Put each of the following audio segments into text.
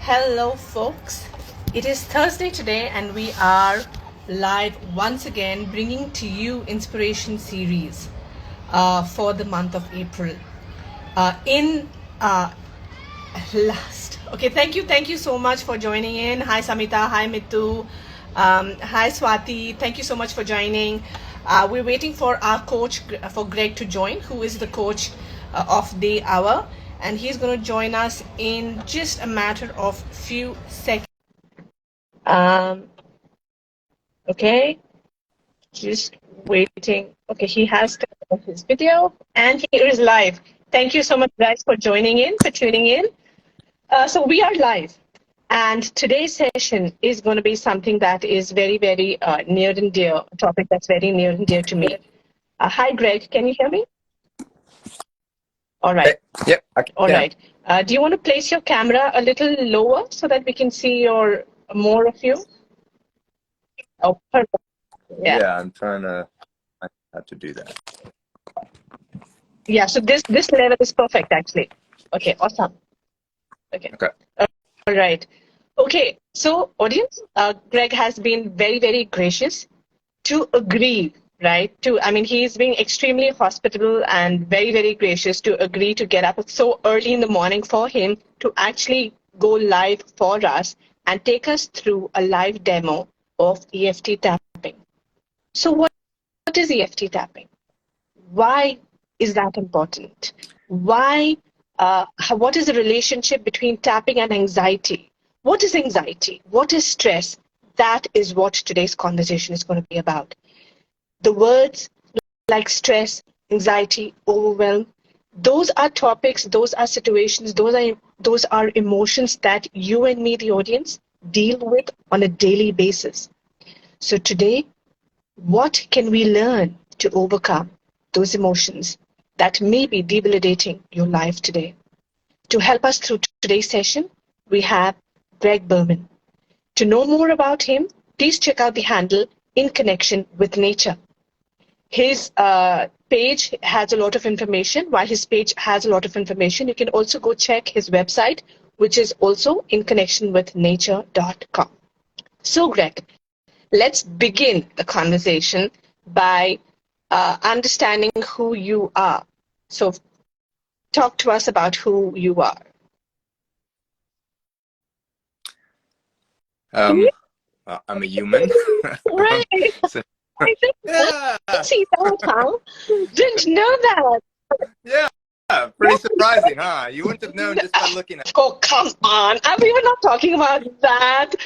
Hello, folks. It is Thursday today, and we are live once again, bringing to you inspiration series for the month of April. In last, okay, thank you so much for joining in. Hi, Samita. Hi, Mitu. Hi, Swati. Thank you so much for joining. We're waiting for our coach, for Greg to join, who is the coach of the hour, and he's going to join us in just a matter of few seconds. Okay, just waiting. Okay, he has turned on his video, and he is live. Thank you so much, guys, for joining in, for tuning in. So we are live, and today's session is going to be something that is very, very near and dear, a topic that's very near and dear to me. Hi, Greg. Can you hear me? All right. Yep. All right. Do you want to place your camera a little lower so that we can see more of you? Oh, perfect. Yeah, I'm trying to have to do that. Yeah. So this level is perfect, actually. Okay. Awesome. Okay. All right. Okay. So, audience, Greg has been very, very gracious to agree, right? He's being extremely hospitable and very, very gracious to agree to get up so early in the morning for him to actually go live for us and take us through a live demo of EFT tapping. So, what is EFT tapping? Why is that important? What is the relationship between tapping and anxiety? What is anxiety? What is stress? That is what today's conversation is going to be about. The words like stress, anxiety, overwhelm, those are topics, those are situations, those are emotions that you and me, the audience, deal with on a daily basis. So today, what can we learn to overcome those emotions that may be debilitating your life today? To help us through today's session, we have Gregg Berman. To know more about him, please check out the handle In Connection with Nature. His page has a lot of information. While his page has a lot of information, you can also go check his website, which is also inconnectionwithnature.com. So, Greg, let's begin the conversation by understanding who you are. So, talk to us about who you are. I'm a human. Right. I didn't see that, huh? Didn't know that. Yeah, pretty surprising, huh? You wouldn't have known just by looking at. Oh, come on. We were not talking about that.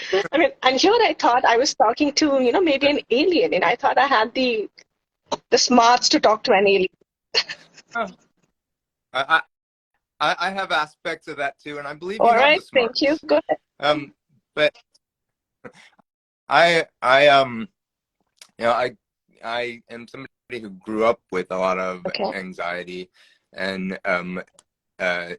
And here I thought I was talking to, maybe an alien, and I thought I had the smarts to talk to an alien. I have aspects of that too, and I believe All you have right, the smarts. thank you. Go ahead. But I am somebody who grew up with a lot of anxiety, and the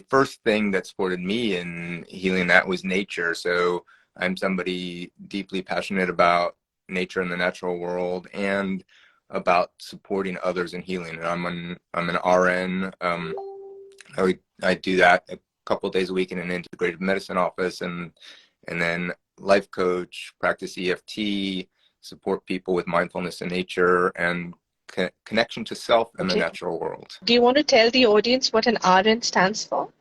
first thing that supported me in healing that was nature. So I'm somebody deeply passionate about nature and the natural world, and about supporting others in healing. And I'm an RN. I do that a couple of days a week in an integrative medicine office, and then life coach, practice EFT, support people with mindfulness in nature and connection to self and the natural world. Do you want to tell the audience what an RN stands for?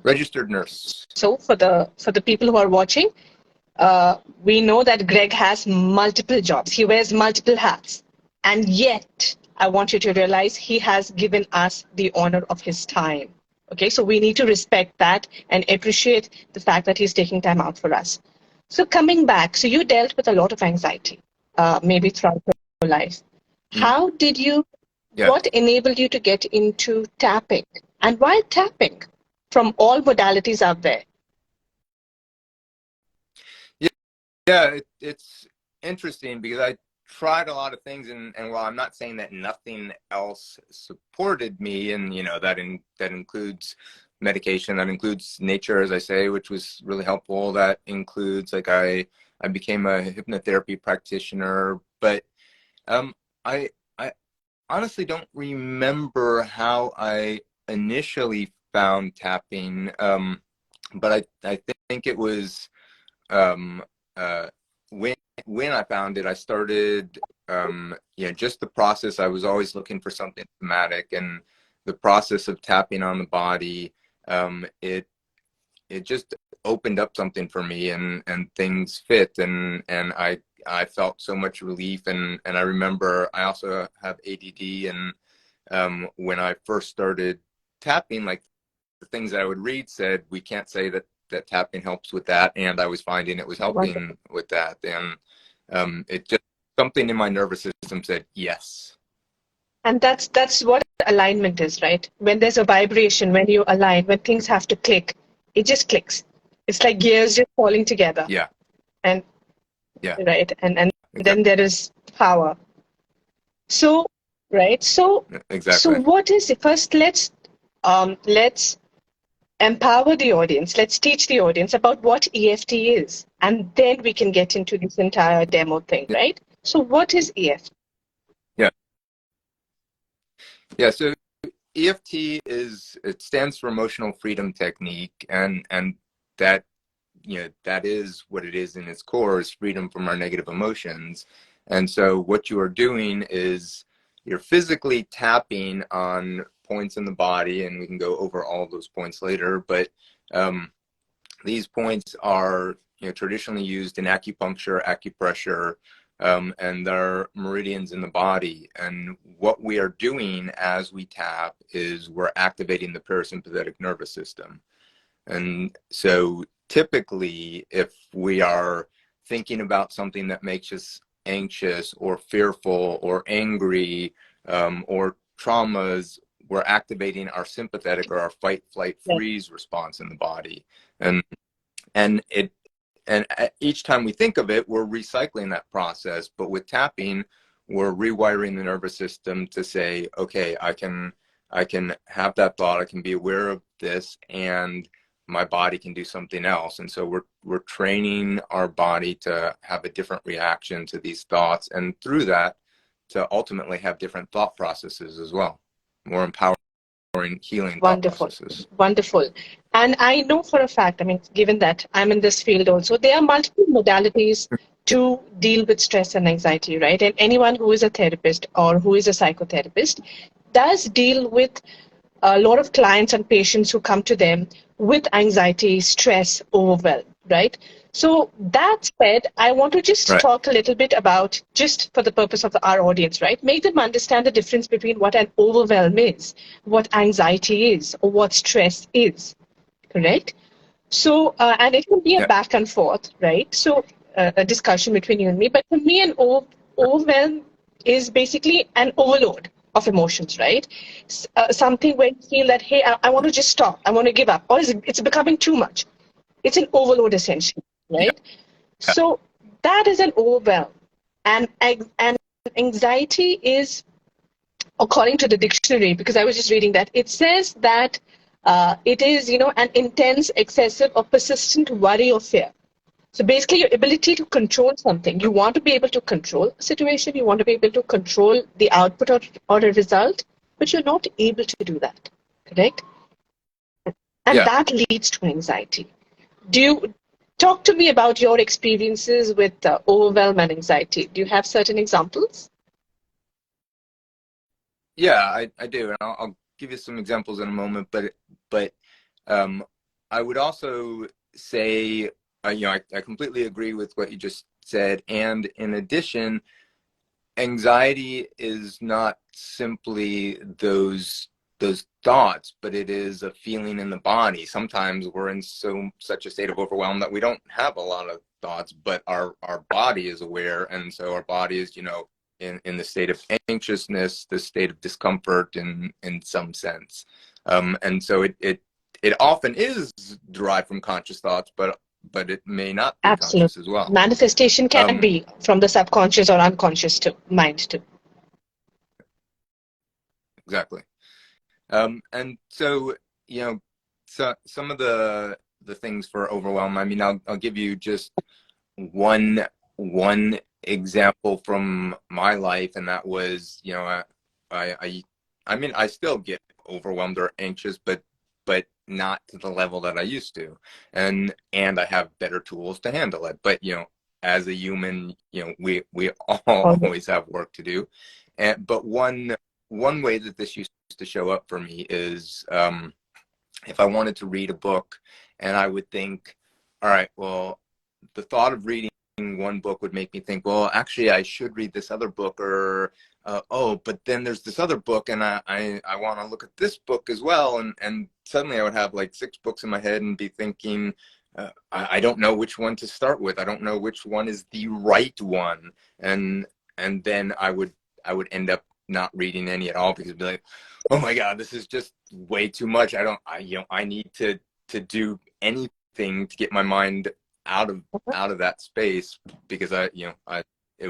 Registered nurse. So for the people who are watching, we know that Greg has multiple jobs. He wears multiple hats. And yet, I want you to realize he has given us the honor of his time. Okay, so we need to respect that and appreciate the fact that he's taking time out for us. So coming back, so you dealt with a lot of anxiety, maybe throughout your life. How did you, what enabled you to get into tapping? And why tapping from all modalities out there? Yeah, it's interesting because I tried a lot of things, and while I'm not saying that nothing else supported me, and that includes medication, that includes nature, as I say, which was really helpful. That includes, like, I became a hypnotherapy practitioner, but I honestly don't remember how I initially found tapping, but I think it was um, uh, when I found it, I started, just the process. I was always looking for something somatic, and the process of tapping on the body, it just opened up something for me, and things fit, and I felt so much relief, and I remember I also have ADD, and when I first started tapping, like the things that I would read said we can't say that tapping helps with that, and I was finding it was Wonderful. helping with that, and it just something in my nervous system said yes. And that's what alignment is, right? When there's a vibration, when you align, when things have to click, it just clicks. It's like gears just falling together. Yeah, And yeah, right, and then exactly, there is power. So, right, so exactly. what is it? First, let's empower the audience. Let's teach the audience about what EFT is, and then we can get into this entire demo thing, right? So, what is EFT? Yeah, yeah. So EFT it stands for Emotional Freedom Technique, and that that is what it is in its core, is freedom from our negative emotions. And so what you are doing is you're physically tapping on points in the body, and we can go over all of those points later, but um, these points are traditionally used in acupuncture, acupressure, and they're meridians in the body. And what we are doing as we tap is we're activating the parasympathetic nervous system. And so typically, if we are thinking about something that makes us anxious or fearful or angry, or traumas, we're activating our sympathetic or our fight, flight, Yes. freeze response in the body. And and it and each time we think of it, we're recycling that process. But with tapping, we're rewiring the nervous system to say, okay, I can have that thought, I can be aware of this, and my body can do something else. And so we're training our body to have a different reaction to these thoughts, and through that, to ultimately have different thought processes as well, more empowering, healing thought Wonderful, processes. wonderful. And I know for a fact, I mean, given that I'm in this field also, there are multiple modalities to deal with stress and anxiety, right? And anyone who is a therapist or who is a psychotherapist does deal with a lot of clients and patients who come to them with anxiety, stress, overwhelm, right? So that said, I want to just Right. talk a little bit about, just for the purpose of our audience, right? Make them understand the difference between what an overwhelm is, what anxiety is, or what stress is, correct? So, and it can be a Yeah. back and forth, right? So, a discussion between you and me. But for me, an overwhelm is basically an overload of emotions, right? Something where you feel that, hey, I want to just stop, I want to give up, or it's becoming too much. It's an overload, essentially, Yeah. right? So, that is an overwhelm. And anxiety is, according to the dictionary, because I was just reading that, it says that it is, an intense, excessive, or persistent worry or fear. So basically, your ability to control something, you want to be able to control a situation, you want to be able to control the output or a result, but you're not able to do that, correct? And Yeah. that leads to anxiety. Do you talk to me about your experiences with overwhelm and anxiety? Do you have certain examples? Yeah, I do, and I'll give you some examples in a moment. But um, I would also say, I completely agree with what you just said, and in addition, anxiety is not simply those thoughts, but it is a feeling in the body. Sometimes we're in such a state of overwhelm that we don't have a lot of thoughts, but our body is aware, and so our body is, in the state of anxiousness, the state of discomfort in some sense. And so it often is derived from conscious thoughts, but it may not be Absolutely. conscious as well. Manifestation can Um, be from the subconscious or unconscious to mind too. exactly. And so, some of the things for overwhelm. I mean, I'll give you just one example from my life, and that was, I I mean, I still get overwhelmed or anxious, but but not to the level that I used to. And I have better tools to handle it. But, as a human, we all always have work to do. But one way that this used to show up for me is if I wanted to read a book and I would think, all right, well, the thought of reading one book would make me think, well, actually, I should read this other book, or oh, but then there's this other book, and I want to look at this book as well, and suddenly I would have like 6 books in my head and be thinking, I don't know which one to start with. I don't know which one is the right one, and then I would end up not reading any at all because I'd be like, oh my God, this is just way too much. I need to do anything to get my mind out of that space because it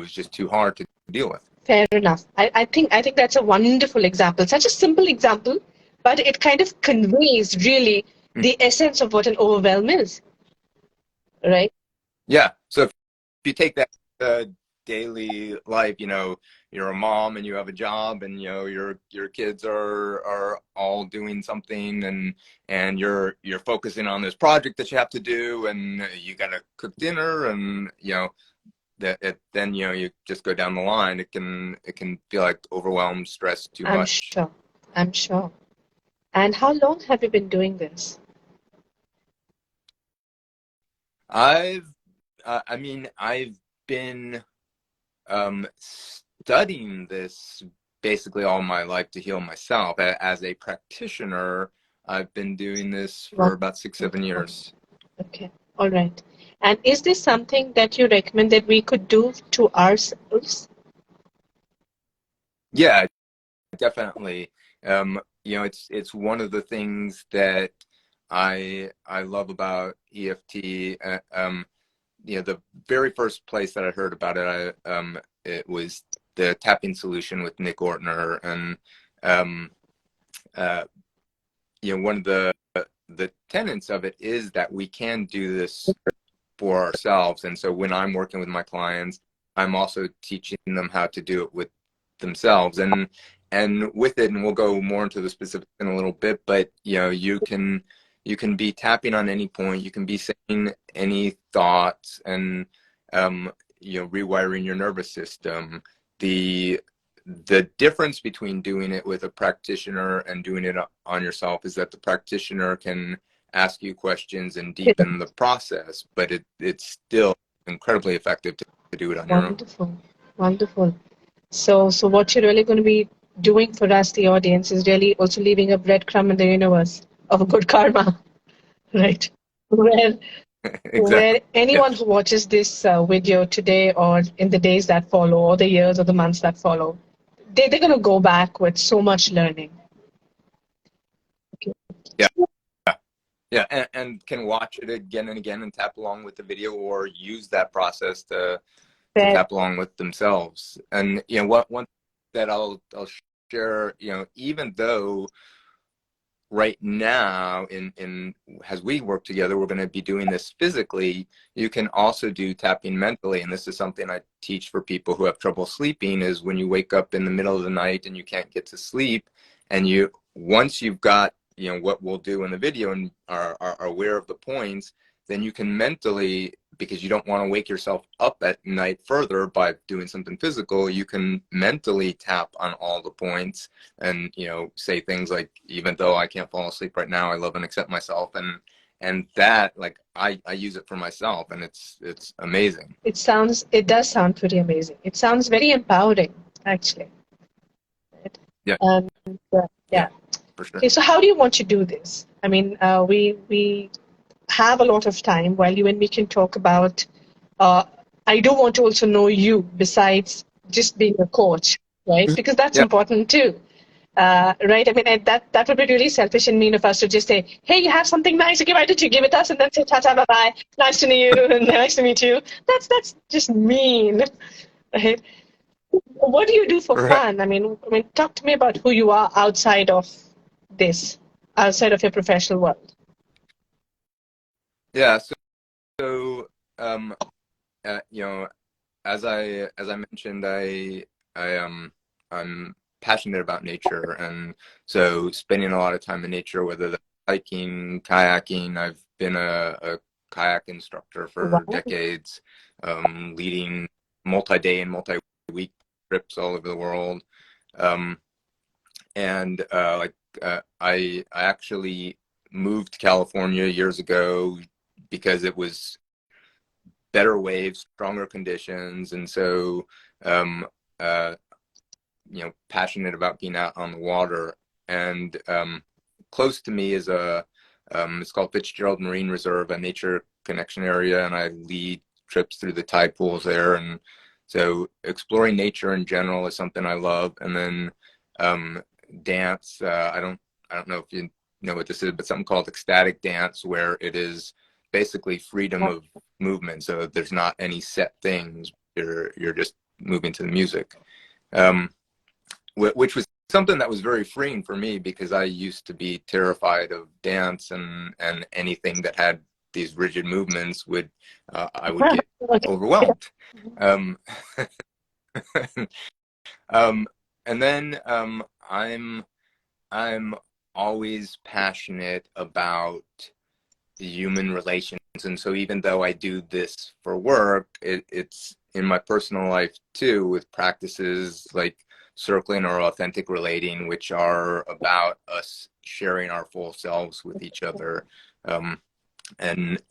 was just too hard to deal with. Fair enough. I think that's a wonderful example. Such a simple example, but it kind of conveys really the essence of what an overwhelm is, right? Yeah. So if you take that daily life, you're a mom and you have a job, and your kids are all doing something, and you're focusing on this project that you have to do, and you got to cook dinner, and then you just go down the line. It can feel like overwhelmed, stress, too much. I'm sure. And how long have you been doing this? I've been studying this basically all my life to heal myself. As a practitioner, I've been doing this for about 6-7 years. Okay, all right. And is this something that you recommend that we could do to ourselves? Yeah, definitely. It's one of the things that I love about EFT. The very first place that I heard about it, it was the tapping solution with Nick Ortner, and one of the tenets of it is that we can do this for ourselves. And so when I'm working with my clients, I'm also teaching them how to do it with themselves, and with it, and we'll go more into the specifics in a little bit, but you can be tapping on any point, you can be saying any thoughts, and rewiring your nervous system. The difference between doing it with a practitioner and doing it on yourself is that the practitioner can ask you questions and deepen the process, but it's still incredibly effective to do it on your own. Wonderful, wonderful. So what you're really going to be doing for us, the audience, is really also leaving a breadcrumb in the universe of good karma, right? Where Exactly. anyone who watches this video today or in the days that follow or the years or the months that follow, they're going to go back with so much learning. Okay. Yeah. Yeah, and can watch it again and again and tap along with the video, or use that process to tap along with themselves. And one that I'll share, even though right now in as we work together, we're going to be doing this physically, you can also do tapping mentally. And this is something I teach for people who have trouble sleeping, is when you wake up in the middle of the night and you can't get to sleep, and once you've got what we'll do in the video and are aware of the points, then you can mentally, because you don't want to wake yourself up at night further by doing something physical, you can mentally tap on all the points and say things like, even though I can't fall asleep right now, I love and accept myself. And that, like, I use it for myself, and it's amazing. It does sound pretty amazing. It sounds very empowering, actually. Yeah. Yeah. For sure. Okay, so how do you want to do this? I mean, we have a lot of time while you and me can talk about. I do want to also know you besides just being a coach, right? Because that's important too, right? I mean, that would be really selfish and mean of us to just say, "Hey, you have something nice. Okay, why don't you give it us?" And then say, "Ta-ta, bye-bye. Nice to meet you. Nice to meet you." That's just mean, right? What do you do for fun? I mean, talk to me about who you are outside of this, outside of your professional world. Yeah. So as I mentioned, I'm passionate about nature, and so spending a lot of time in nature, whether hiking, kayaking. I've been a kayak instructor for Wow. decades, leading multi-day and multi-week trips all over the world. And I actually moved to California years ago because it was better waves, stronger conditions, and so um, uh, passionate about being out on the water. And close to me is it's called Fitzgerald Marine Reserve, a nature connection area, and I lead trips through the tide pools there. And so exploring nature in general is something I love. And then dance. I don't know if you know what this is, but something called ecstatic dance, where it is basically freedom of movement. So there's not any set things. You're just moving to the music. Which was something that was very freeing for me, because I used to be terrified of dance, and anything that had these rigid movements I would get Okay. overwhelmed. Um, and then I'm always passionate about the human relations, and so even though I do this for work, it's in my personal life too, with practices like circling or authentic relating, which are about us sharing our full selves with each other, um, and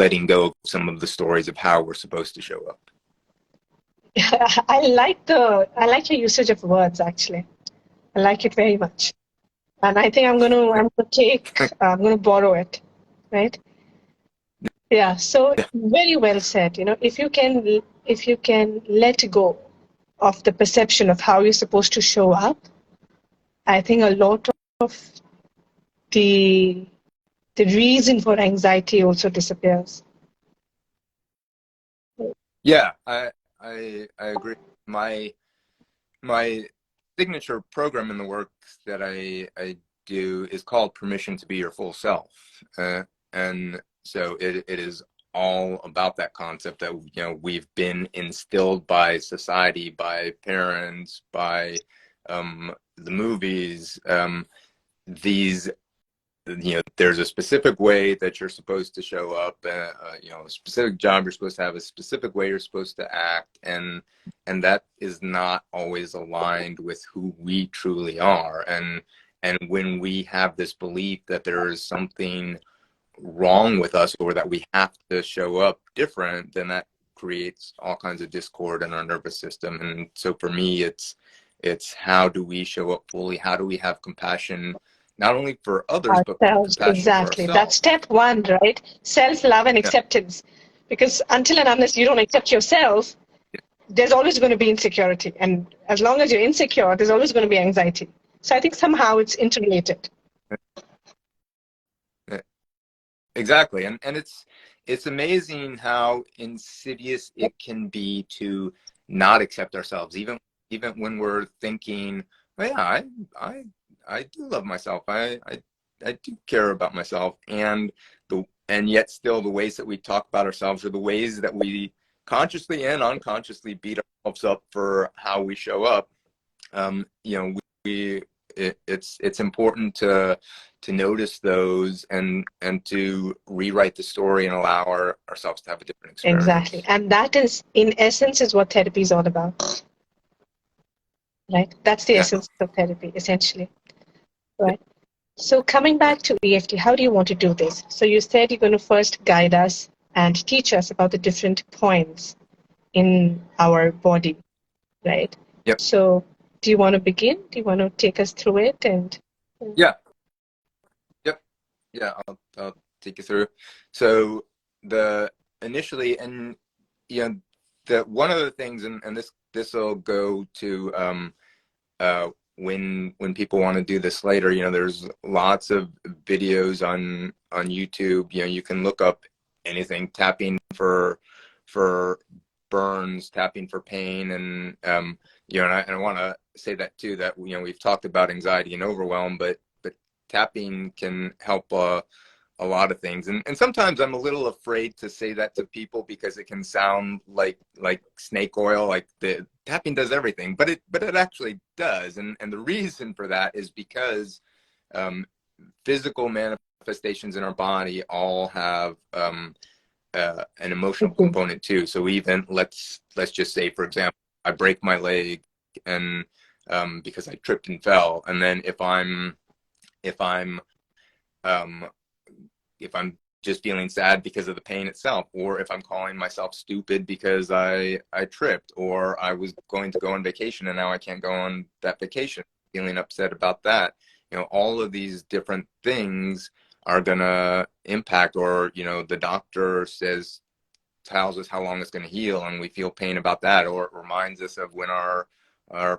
letting go of some of the stories of how we're supposed to show up. I like your usage of words actually. I like it very much. And I think I'm gonna borrow it, right? Yeah, so very well said. If you can let go of the perception of how you're supposed to show up, I think a lot of the the reason for anxiety also disappears. Yeah, I agree. My signature program in the work that I do is called Permission to Be Your Full Self, and so it is all about that concept that we've been instilled by society, by parents, by the movies. These there's a specific way that you're supposed to show up, a specific job you're supposed to have, a specific way you're supposed to act, and that is not always aligned with who we truly are. And when we have this belief that there is something wrong with us, or that we have to show up different, then that creates all kinds of discord in our nervous system. And so for me, it's how do we show up fully? How do we have compassion, not only for others, but Ourselves, compassion for exactly. That's ourselves? step one, right? Self-love and Yeah. acceptance. Because until and unless you don't accept yourself, there's always going to be insecurity. And as long as you're insecure, there's always going to be anxiety. So I think somehow it's interrelated. Yeah. Exactly. And it's amazing how insidious it can be to not accept ourselves, even when we're thinking, oh yeah, I do love myself. I do care about myself. And yet still the ways that we talk about ourselves are the ways that we consciously and unconsciously beat ourselves up for how we show up. We it's important to notice those, and to rewrite the story and allow ourselves to have a different Exactly. experience. And that is, in essence, is what therapy is all about, right? That's the Yeah. essence of therapy, essentially, right? So coming back to EFT, how do you want to do this? So you said you're going to first guide us and teach us about the different points in our body, right? Yep. So do you want to begin? Do you want to take us through it? And Yeah. Yep. Yeah. I'll take you through. So the initially, and the one of the things, and this will go to when people want to do this later, there's lots of videos on YouTube. You can look up anything, tapping for burns, tapping for pain, and and I want to say that too, that we've talked about anxiety and overwhelm, but tapping can help a lot of things. And sometimes I'm a little afraid to say that to people, because it can sound like snake oil, like the tapping does everything, but it actually does. And the reason for that is because physical manifestations in our body all have an emotional Mhm. component too. So even let's just say, for example, I break my leg and because I tripped and fell, and then if I'm um, if I'm just feeling sad because of the pain itself, or if I'm calling myself stupid because I tripped, or I was going to go on vacation and now I can't go on that vacation, feeling upset about that. All of these different things are gonna impact, or the doctor tells us how long it's going to heal, and we feel pain about that, or it reminds us of when our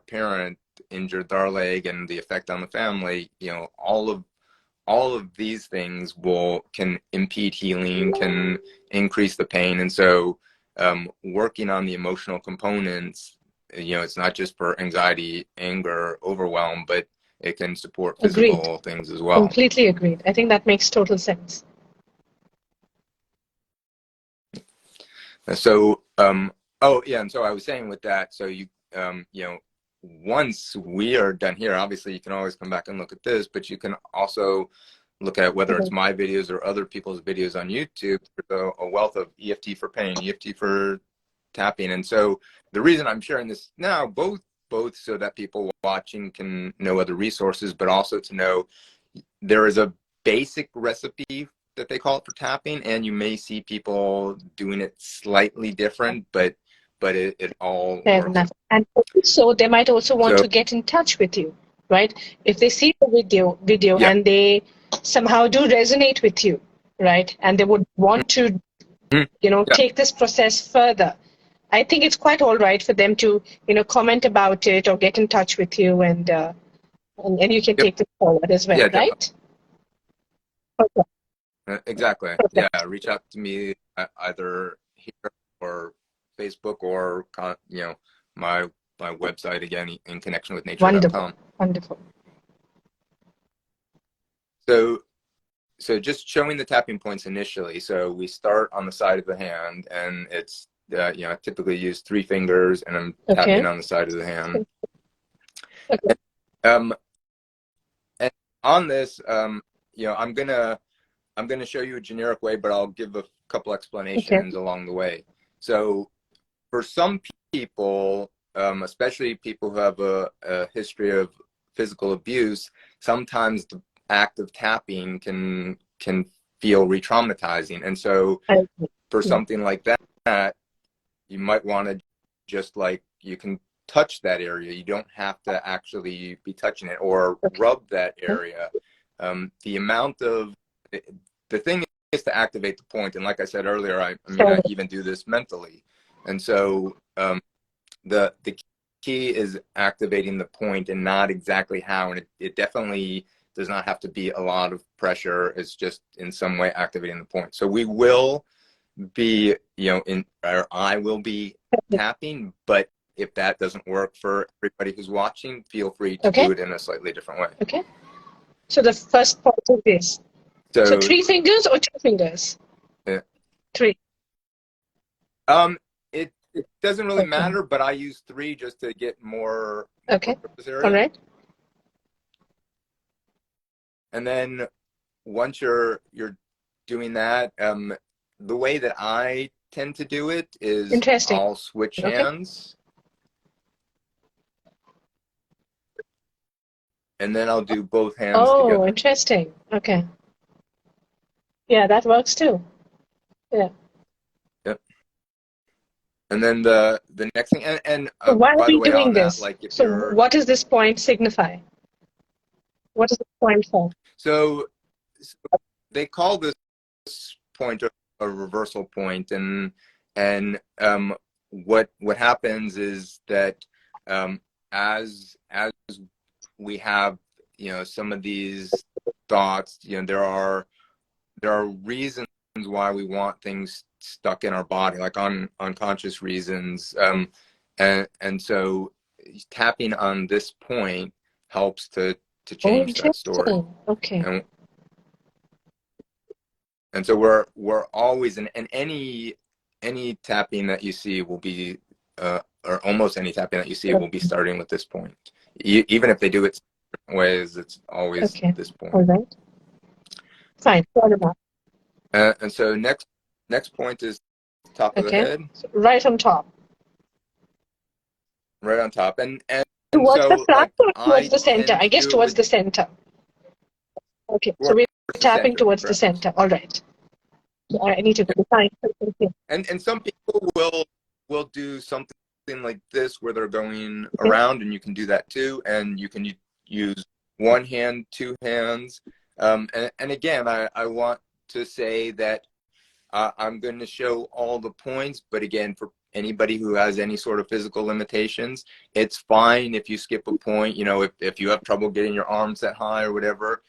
parent injured our leg and the effect on the family. All of these things can impede healing, can increase the pain. And so working on the emotional components, it's not just for anxiety, anger, overwhelm, but it can support Agreed. physical things as well. Completely agreed. I think that makes total sense. So oh yeah, and so I was saying with that, so once we are done here, obviously you can always come back and look at this, but you can also look at whether it's Mhm. my videos or other people's videos on YouTube. There's a wealth of EFT for pain, EFT for tapping. And so the reason I'm sharing this now, both so that people watching can know other resources, but also to know there is a basic recipe that they call it for tapping, and you may see people doing it slightly different, but it all Fair works. enough. And so they might also want So to get in touch with you, right? If they see the video yeah. and they somehow do resonate with you, right? And they would want to, Mhm. Yeah. take this process further. I think it's quite all right for them to, comment about it or get in touch with you, and you can Yep. take this forward as well, Yeah, definitely. right? Okay. Exactly. Yeah, Perfect. reach out to me either here or Facebook, or my website, again, in connection with Wonderful. nature.com. Wonderful. So just showing the tapping points initially. So we start on the side of the hand, and it's I typically use 3 fingers, and I'm tapping Okay. on the side of the hand. Okay. Um, and on this, I'm gonna show you a generic way, but I'll give a couple Okay. explanations along the way. So for some people, especially people who have a history of physical abuse, sometimes the act of tapping can feel re-traumatizing. And so I agree. for Yeah. something like that, you might want to just, like, you can touch that area. You don't have to actually be touching it or Okay. rub that area. The amount of the thing is to activate the point. And like I said earlier, I mean, Fair I enough. even do this mentally. And so the key is activating the point, and not exactly how. And it definitely does not have to be a lot of pressure. It's just in some way activating the point. So we will be, or I will be tapping, but if that doesn't work for everybody who's watching, feel free to Okay. do it in a slightly different way. Okay. So the first point is this. So So 3 fingers or 2 fingers? uh, 3. it doesn't really Okay. matter, but I use 3 just to get more Okay. surface All area. right. And then once you're doing that, the way that I tend to do it is Interesting. I'll switch Okay. hands, and then I'll do both hands Oh, together. interesting. Okay. Yeah, that works too. Yeah. Yep. And then the next thing, and So why are by the we way, doing on that, this? like, if So you're what does this point signify? What is the point for? so, they call this point a reversal point, and what happens is that as we have some of these thoughts, there are reasons why we want things stuck in our body, like unconscious reasons, and so tapping on this point helps to Oh, change that story. interesting. Okay. And so we're always in any tapping that you see will be or almost any tapping that you see will be starting with this point, even if they do it ways. It's always Okay. this All point. right. Fine. Fair enough. And so next point is top of the Okay. head, So right on top. right on top. And Towards the so front like or towards I the center? tend I to guess do it towards with the center. Okay. So towards we're the tapping center, towards the correct. center. All right. I need to define something. And some people will do something like this where they're going Okay. around, and you can do that too. And you can use one hand, two hands. And again, I want to say that I'm going to show all the points, but again, for anybody who has any sort of physical limitations, it's fine if you skip a point. You know, if you have trouble getting your arms that high or whatever,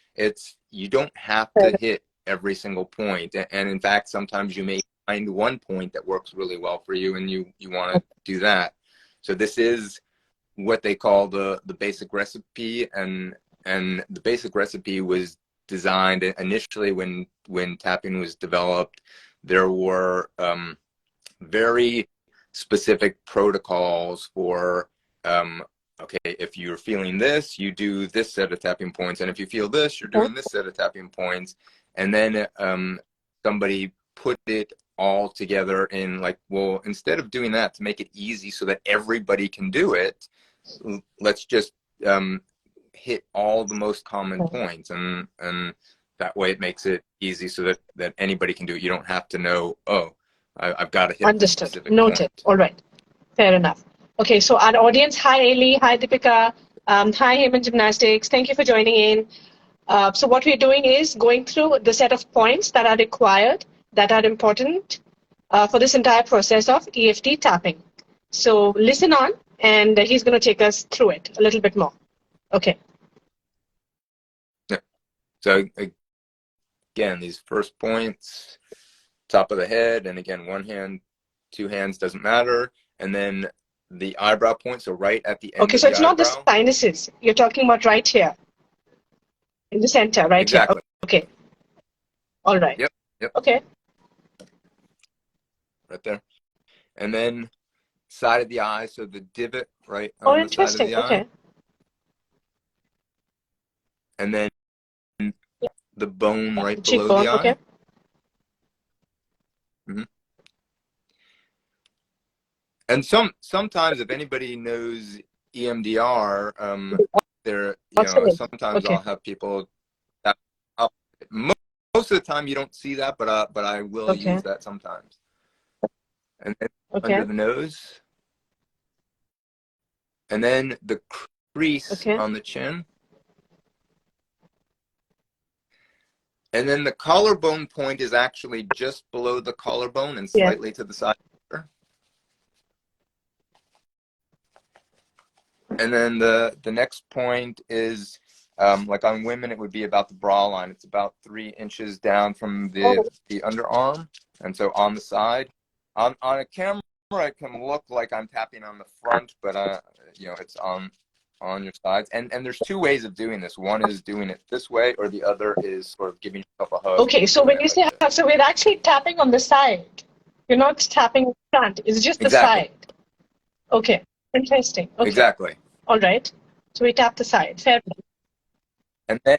you don't have Fair to enough. hit every single point. And in fact, sometimes you may find one point that works really well for you, and you want to do that. So this is what they call the basic recipe, and the basic recipe was designed initially when tapping was developed. There were very specific protocols for okay, if you're feeling this, you do this set of tapping points, and if you feel this, you're Okay. doing this set of tapping points. And then somebody put it all together in like, well, instead of doing that to make it easy so that everybody can do it, let's just hit all the most common points, and that way it makes it easy so that anybody can do it. You don't have to know, oh, I've got to hit this Understood. specific Noted. point. All right. Fair enough. Okay, so our audience, hi Ailey, hi Deepika, hi Human Gymnastics. Thank you for joining in. So what we're doing is going through the set of points that are required, that are important for this entire process of EFT tapping. So listen on, and he's going to take us through it a little bit more. Okay. Yeah. So again, these first points, top of the head, and again, one hand, two hands, doesn't matter. And then the eyebrow point, so right at the end Okay, of so the it's not the eyebrow. sinuses. You're talking about right here, in the center, right here. Exactly. Okay. All right. Yep. Yep. Okay. Right there. And then side of the eye, so the divot right Oh, on the side of interesting. the eye. Okay. And then the bone Yeah. right below Cheekbone. the Okay. eye. Mm-hmm. And sometimes if anybody knows EMDR, there, Absolutely. sometimes Okay. I'll have people that most of the time you don't see that, but I will Okay. use that sometimes. And then under Okay. the nose, and then the crease Okay. on the chin, and then the collarbone point is actually just below the collarbone and Yeah. slightly to the side. And then the next point is like on women, it would be about the bra line. It's about 3 inches down from Oh, the underarm, and so on the side. On a camera, it can look like I'm tapping on the front, but it's on your sides. And there's two ways of doing this. One is doing it this way, or the other is sort of giving yourself a hug okay. and So doing when it you like say this. hug, so we're actually tapping on the side. You're not tapping in front. It's just the Exactly. side. Okay. Interesting. Okay. Exactly. All right. So we tap the side. Fair enough. And then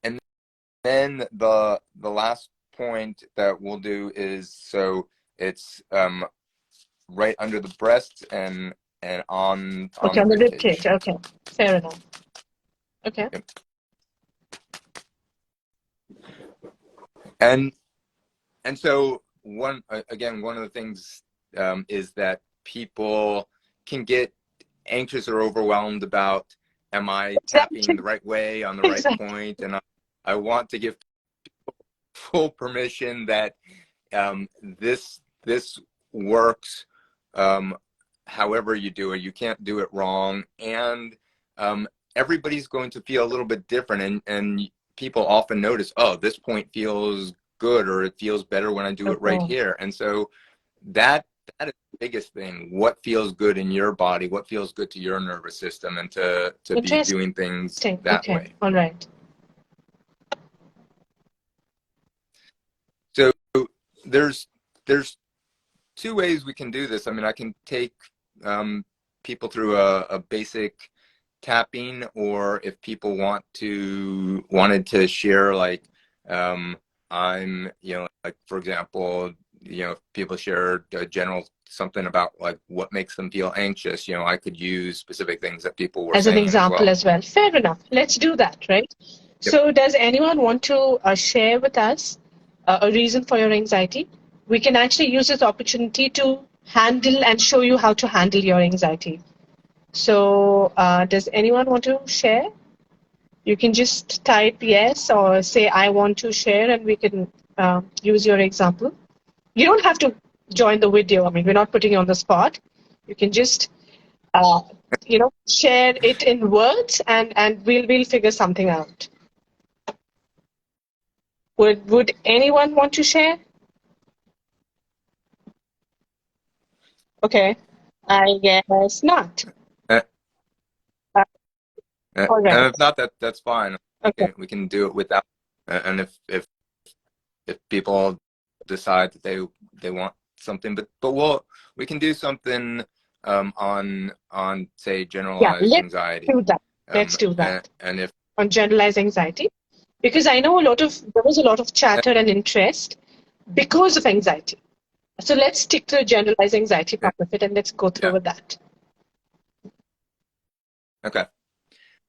and then the last point that we'll do is, so it's right under the breast and on Okay. the On the rib rib cage. cage. Okay. Fair enough. Okay. Yep. And so one of the things is that people can get anxious or overwhelmed about, am I tapping Exactly. the right way on the right Exactly. point? And I want to give full permission that this works however you do it. You can't do it wrong, and everybody's going to feel a little bit different. And people often notice, oh, this point feels good, or it feels better when I do it right Okay. here. And so that is the biggest thing. What feels good in your body? What feels good to your nervous system? And to be Interesting. doing things that Okay. way. All right. So there's two ways we can do this. I mean, I can take people through a basic tapping, or if people wanted to share, like, I'm, like, for example, if people share a general something about like what makes them feel anxious, I could use specific things that people were As an saying as example well. as well. Fair enough. Let's do that, right? Yep. So does anyone want to share with us a reason for your anxiety? We can actually use this opportunity to handle and show you how to handle your anxiety. So does anyone want to share? You can just type yes or say I want to share, and we can use your example. You don't have to join the video. I mean, we're not putting you on the spot. You can just share it in words, and we'll figure something out. Would anyone want to share? Okay, I guess not. Uh, Uh, all right. and if not, that's fine. Okay. We can do it without. And if people decide that they want something, but we can do something on say Yeah, generalized let's anxiety. do that. Let's do that And if on generalized anxiety, because I know there was a lot of chatter and interest because of anxiety. So let's stick to the generalized anxiety part of it, and let's go through with that. Okay.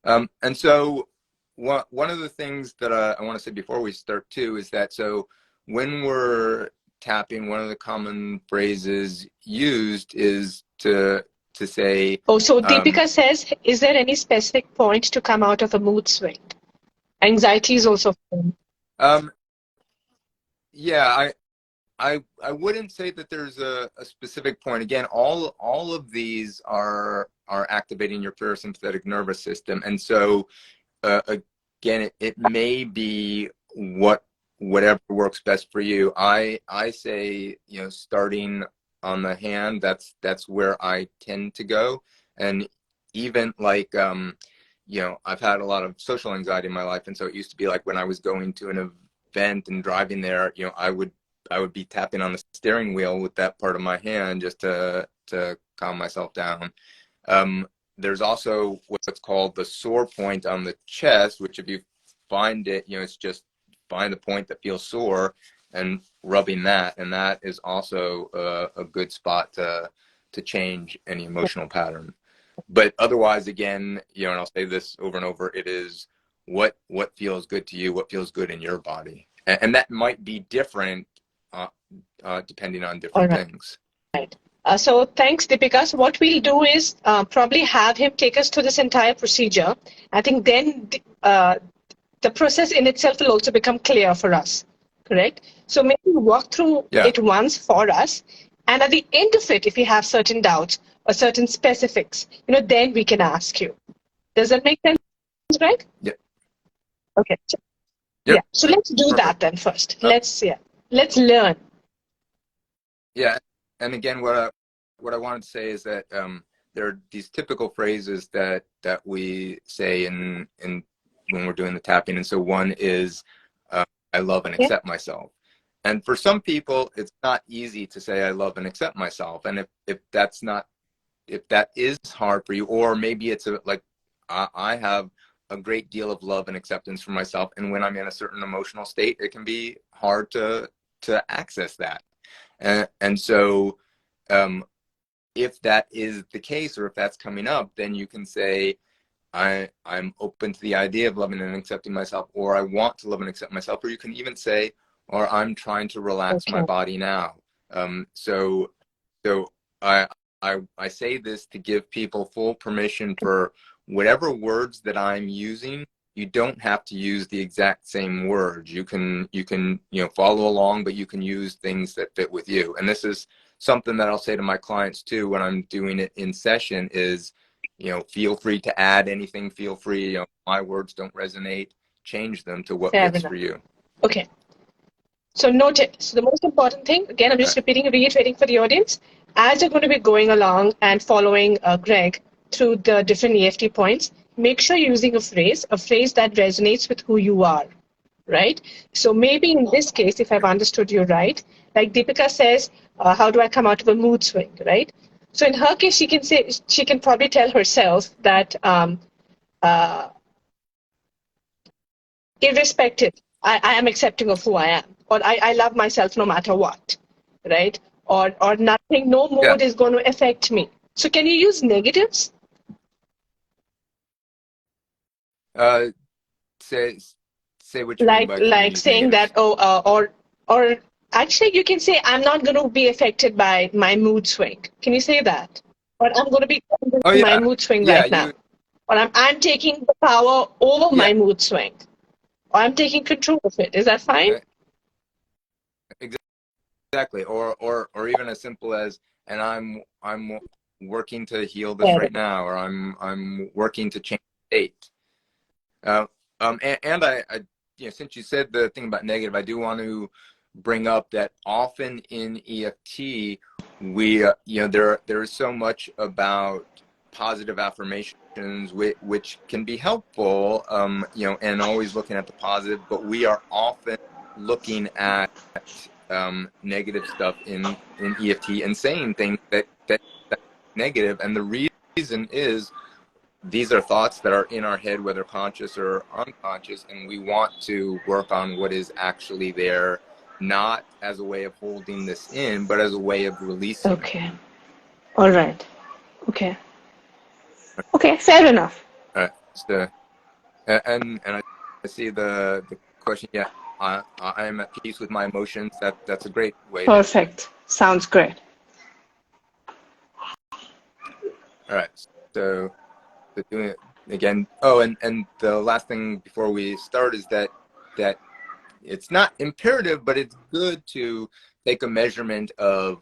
And so one of the things that I want to say before we start too is that, so when we're tapping, one of the common phrases used is to say. Oh, so Deepika says, is there any specific point to come out of a mood swing? Anxiety is also fun. Yeah, I wouldn't say that there's a specific point. Again, all of these are activating your parasympathetic nervous system, and so again, it may be whatever works best for you. I say, starting on the hand, that's where I tend to go. And even like, I've had a lot of social anxiety in my life, and so it used to be like when I was going to an event and driving there, I would be tapping on the steering wheel with that part of my hand just to calm myself down. There's also what's called the sore point on the chest, which if you find it, it's just find the point that feels sore and rubbing that. And that is also a good spot to change any emotional pattern. But otherwise, again, and I'll say this over and over, it is what feels good to you, what feels good in your body. And that might be different depending on different things. Right. So thanks, Deepika. So what we'll do is probably have him take us through this entire procedure. I think then the process in itself will also become clear for us, correct? So maybe walk through it once for us, and at the end of it, if you have certain doubts or certain specifics, then we can ask you. Does that make sense, Greg? Yeah. Okay. Yeah. So let's do that then first. Let's learn. Yeah, and again, what I wanted to say is that there are these typical phrases that we say in when we're doing the tapping, and so one is I love and accept myself. And for some people, it's not easy to say I love and accept myself. And if that is hard for you, or maybe it's like I have a great deal of love and acceptance for myself, and when I'm in a certain emotional state, it can be hard to access that. And so if that is the case, or if that's coming up, then you can say, I'm open to the idea of loving and accepting myself, or I want to love and accept myself, or you can even say, or I'm trying to relax my body now. So I say this to give people full permission for whatever words that I'm using. You don't have to use the exact same words. You can follow along, but you can use things that fit with you. And this is something that I'll say to my clients too when I'm doing it in session is, feel free to add anything. Feel free, my words don't resonate, change them to what fits for you. Okay. So noted. So the most important thing, again, I'm just reiterating for the audience, as you're going to be going along and following Gregg through the different EFT points, make sure you're using a phrase that resonates with who you are, right? So maybe in this case, if I've understood you right, like Deepika says, how do I come out of a mood swing, right? So in her case, she can probably tell herself that uh, irrespective. I am accepting of who I am, or I love myself no matter what, right? Or nothing, no Yeah. mood is going to affect me. So can you use negatives? Uh, say say what you mean by can you Like use saying that, negatives? oh, or actually you can say I'm not going to be affected by my mood swing. Can you say that? Or I'm going to be Oh my yeah, mood swing yeah. right now. Or I'm taking the power over Yeah, my mood swing. Or I'm taking control of it. Is that fine? uh, exactly. Or even as simple as, and I'm working to heal this Yeah. right now, or I'm working to change the state. Uh, and I, since you said the thing about negative, I do want to bring up that often in EFT, we, there is so much about positive affirmations, which can be helpful, and always looking at the positive, but we are often looking at negative stuff in EFT and saying things that negative, and the reason is these are thoughts that are in our head, whether conscious or unconscious, and we want to work on what is actually there, not as a way of holding this in, but as a way of releasing it. Okay. All right. Okay. Okay. Fair enough. All right. So, and I see the question. Yeah, I am at peace with my emotions. That's a great way to answer it. Perfect. Sounds great. All right. So, doing it again. Oh, and the last thing before we start is that it's not imperative, but it's good to take a measurement of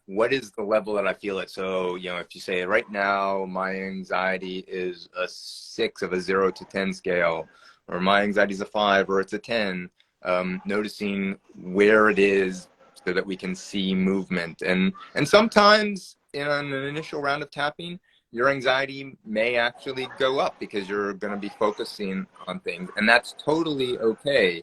what is the level that I feel it. So, if you say right now my anxiety is a 6 of a 0 to 10 scale, or my anxiety is a 5 or it's a 10, noticing where it is so that we can see movement. And sometimes in an initial round of tapping, your anxiety may actually go up because you're going to be focusing on things, and that's totally okay.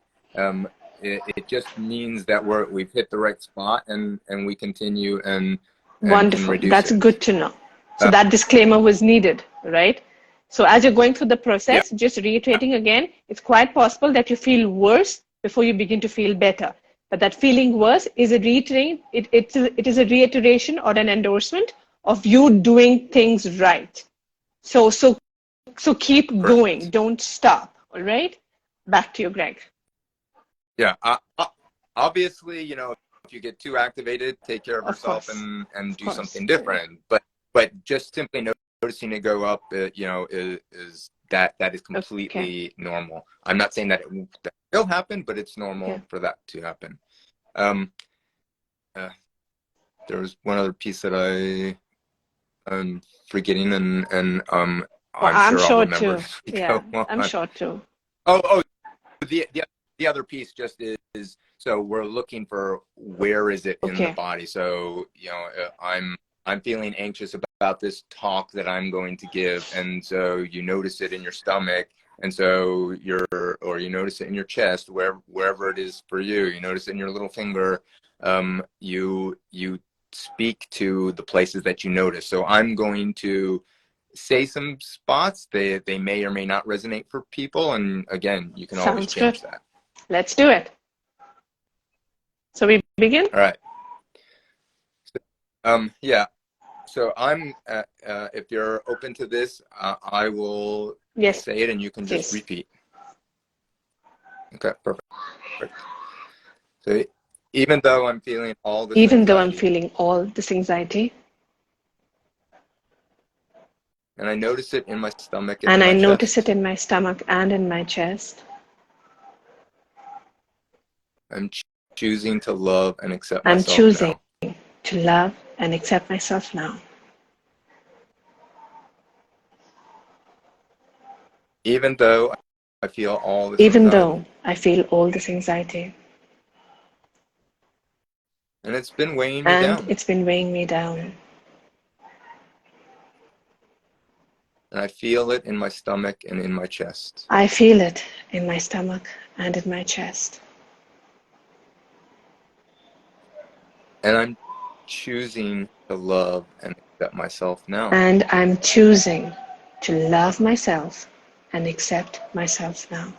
It just means that we've hit the right spot, and we continue and can Wonderful. reduce That's it. good to know. So Uh, that disclaimer was needed, right? So as you're going through the yeah, process, just reiterating again, it's quite possible that you feel worse before you begin to feel better. But that feeling worse is a reiterating, it is a reiteration or an endorsement of you doing things right. So keep going. correct. Don't stop. All right. Back to you, Greg. Yeah, obviously, if you get too activated, take care of Of yourself course. and Of do course. something Yeah. different. But just simply noticing it go up, is that is Okay. completely normal. I'm not saying that will happen, but it's Okay. normal for that to happen. Um, uh, there was one other piece that I'm forgetting, and Well, I'm I'm sure I'll sure remember too. as we Yeah, go I'm on. sure too. Oh, the other piece just is, so we're looking for where is it in the Okay. body. So I'm feeling anxious about this talk that I'm going to give, and so you notice it in your stomach, and so you notice it in your chest, wherever it is for you. You notice it in your little finger. You speak to the places that you notice. So I'm going to say some spots. They may or may not resonate for people, and again, you can always Sounds good. change that. Let's do it. So we begin? All right. Yeah. So if you're open to this, I will Yes, say it and you can just please. repeat. Okay, perfect. So even though I'm feeling all this Even though I'm anxiety, feeling all this anxiety, and I notice it in my stomach and in and I my notice it chest, in my stomach and in my chest, I'm choosing to love and accept I'm myself choosing now. to love and accept myself now. Even though I feel all this Even anxiety, though I feel all this anxiety, and it's been weighing me and down, it's been weighing me down. and I feel it in my stomach and in my chest. I feel it in my stomach and in my chest. And I'm choosing to love and accept myself now. And I'm choosing to love myself and accept myself now.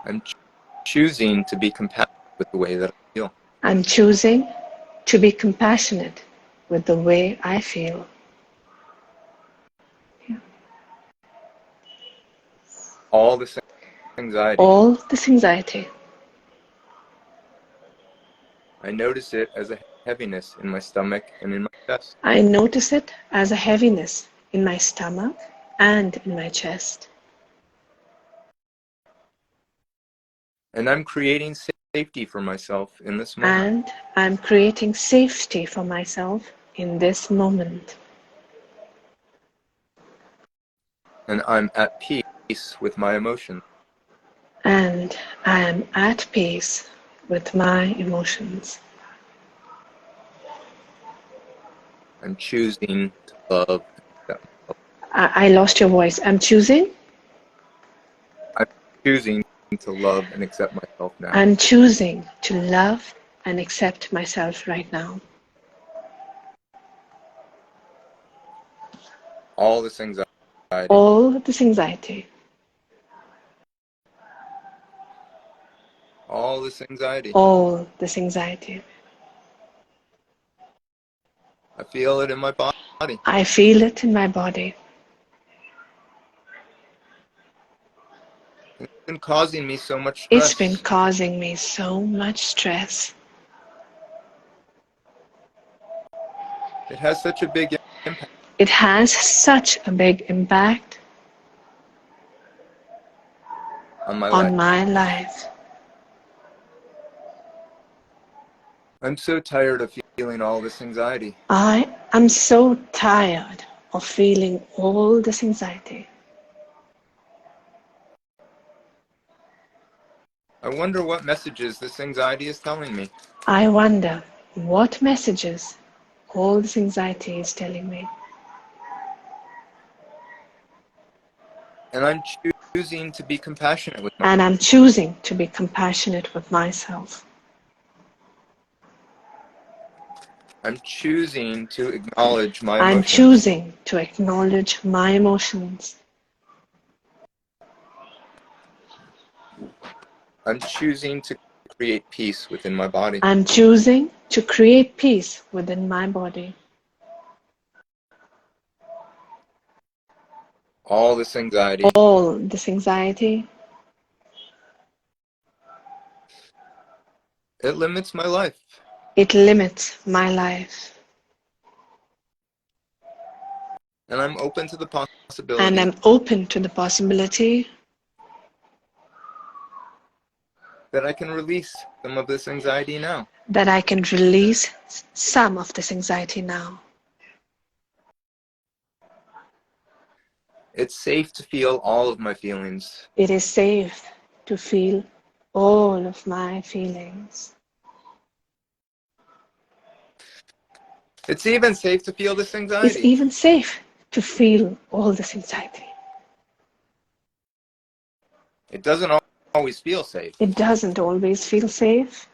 I'm choosing to be compassionate with the way that I feel. I'm choosing to be compassionate with the way I feel. All this anxiety, All this anxiety, I notice it as a heaviness in my stomach and in my chest. I notice it as a heaviness in my stomach and in my chest. And I'm creating safety for myself in this moment. And I'm creating safety for myself in this moment. And I'm at peace with my emotions. And I am at peace with my emotions. I'm choosing to love and accept myself. I lost your voice. I'm choosing. I'm choosing to love and accept myself now. I'm choosing to love and accept myself right now. All this anxiety, All this anxiety, all this anxiety, all this anxiety. I feel it in my body. I feel it in my body. It's been causing me so much It's been stress. causing me so much stress. It has such a big impact It has such a big impact on my life. on my life. I'm so tired of feeling all this anxiety. I am so tired of feeling all this anxiety. I wonder what messages this anxiety is telling me. I wonder what messages all this anxiety is telling me. And I'm choosing to be compassionate with myself. And I'm choosing to be compassionate with myself. I'm choosing to acknowledge my I'm emotions. choosing to acknowledge my emotions. I'm choosing to create peace within my body. I'm choosing to create peace within my body. All this anxiety, All this anxiety, it limits my life. it limits my life. And I'm open to the And possibility I'm open to the possibility that I can release some of this anxiety now. that I can release some of this anxiety now. It's safe to feel all of my feelings. It is safe to feel all of my feelings. It's even safe to feel this It's anxiety. even safe to feel all this anxiety. It doesn't always feel safe, It doesn't always feel safe,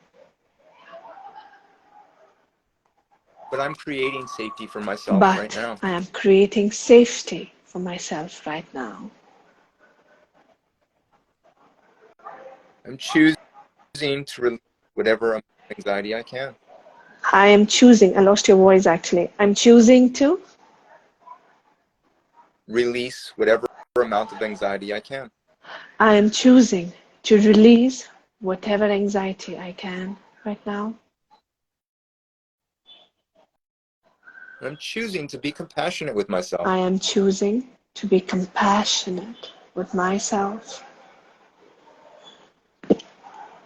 but I'm creating safety for myself right but now. I am creating safety for myself right now. I'm choosing to release whatever anxiety I can. I am choosing, I lost your voice actually. I'm choosing to Release whatever amount of anxiety I can. I am choosing to release whatever anxiety I can right now. I'm choosing to be compassionate with myself. I am choosing to be compassionate with myself.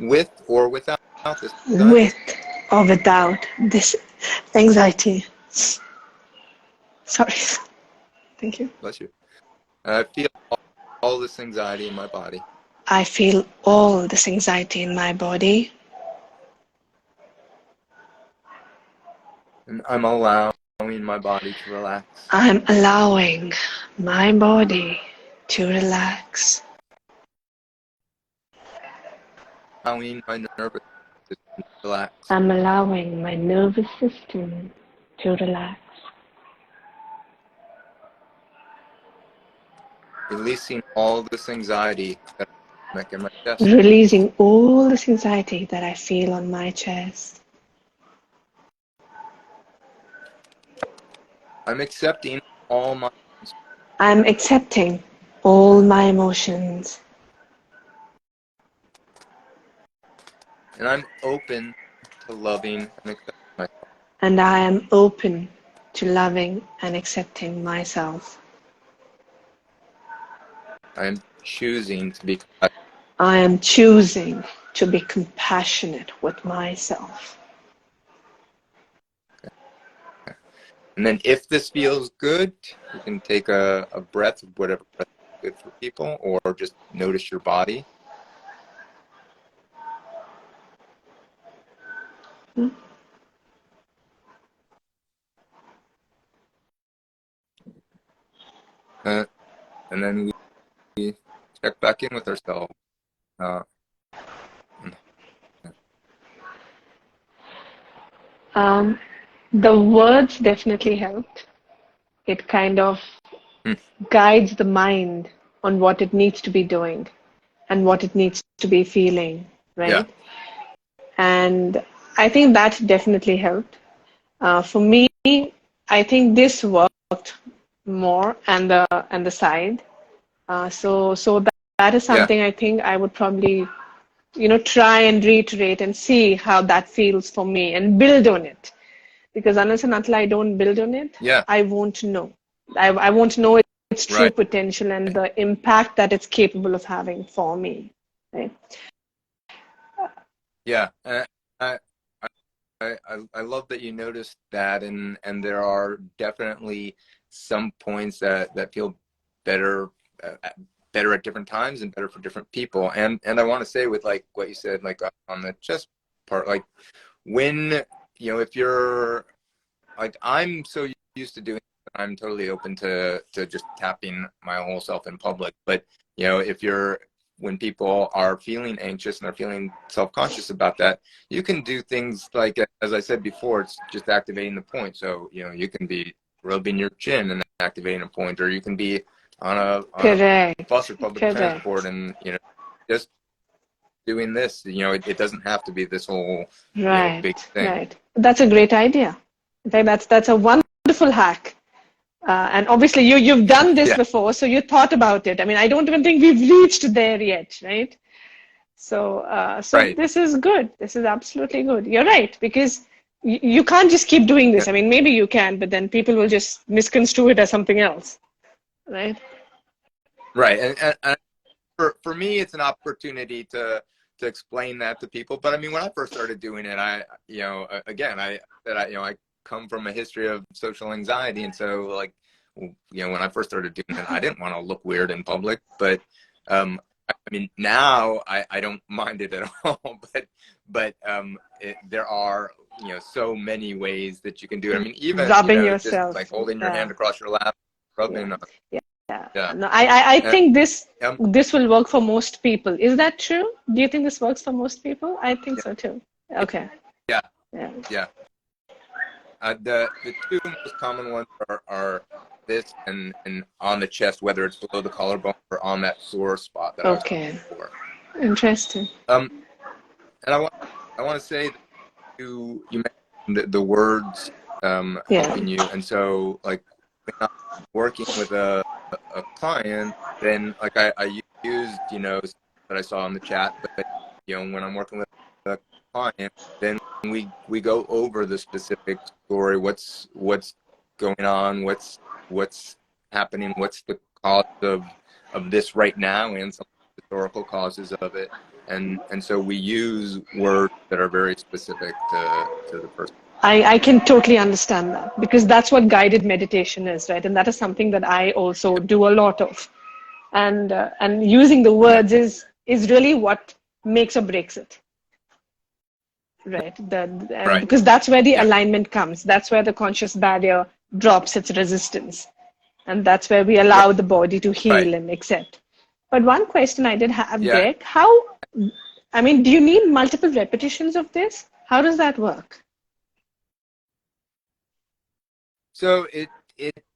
With or without this anxiety. With or without this anxiety. Sorry. Thank you. Bless you. And I feel all this anxiety in my body. I feel all this anxiety in my body. And I'm allowing my body to relax. I'm allowing my body to relax. Allowing my nervous system to relax. I'm allowing my nervous system to relax. Releasing all this anxiety that I'm in my chest. Releasing all this anxiety that I feel on my chest. I'm accepting all my emotions. I'm accepting all my emotions. And I'm open to loving and accepting myself. And I am open to loving and accepting myself. I am choosing to be compassionate. I am choosing to be compassionate with myself. And then if this feels good, you can take a breath of whatever breath is good for people, or just notice your body. And then we check back in with ourselves. The words definitely helped. It kind of guides the mind on what it needs to be doing and what it needs to be feeling, Yeah. right? And I think that definitely helped. For me, I think this worked more and the side. So that is Yeah. something I think I would probably try and reiterate and see how that feels for me and build on it. Because unless and until I don't build on it, Yeah. I won't know. I won't know its true Right. potential and the impact that it's capable of having for me. Right? Yeah. I, I love that you noticed that, and there are definitely some points that feel better better at different times and better for different people. And I want to say with like what you said, like on the chest part, like when if you're like, I'm so used to doing it, I'm totally open to just tapping my whole self in public. But if you're when people are feeling anxious and are feeling self-conscious about that, you can do things like, as I said before, it's just activating the point. So you can be rubbing your chin and activating a point, or you can be on a bus Correct. or public transport Correct. and just doing this. It doesn't have to be this whole Right. big thing. Right. That's a great idea. In fact, that's a wonderful hack. And obviously, you've done this Yeah. before, so you thought about it. I mean, I don't even think we've reached there yet, right? So, Right. this is good. This is absolutely good. You're right, because you can't just keep doing this. I mean, maybe you can, but then people will just misconstrue it as something else, right? Right. And for me, it's an opportunity to explain that to people. But I mean, when I first started doing it, again, I come from a history of social anxiety, and so like, when I first started doing it, I didn't want to look weird in public. But I mean, now I don't mind it at all. But there are so many ways that you can do it. I mean, even Rubbing just like yourself. holding your Yeah, hand across your lap, yeah, rubbing. yeah. Yeah. No, I And, think this um, this will work for most people. Is that true? Do you think this works for most people? I think yeah. so too. Okay. Yeah. Yeah. Yeah. The two most common ones are this and on the chest, whether it's below the collarbone or on that sore spot that I was talking Okay. before. Interesting. Um, and I want to say that you mentioned the words Yeah. helping you, and so like when I'm working with a client, then like I used that I saw in the chat, but when I'm working with a client, then we go over the specific story, what's going on, what's happening, what's the cause of this right now, and some historical causes of it, and so we use words that are very specific to the person. I can totally understand that because that's what guided meditation is, right? And that is something that I also do a lot of. And using the Yeah. words is really what makes or breaks it, right? And Right. because that's where the Yeah. alignment comes. That's where the conscious barrier drops its resistance. And that's where we Right. allow the body to Right. heal and accept. But one question I did have, Yeah. Greg, I mean, do you need multiple repetitions of this? How does that work? So it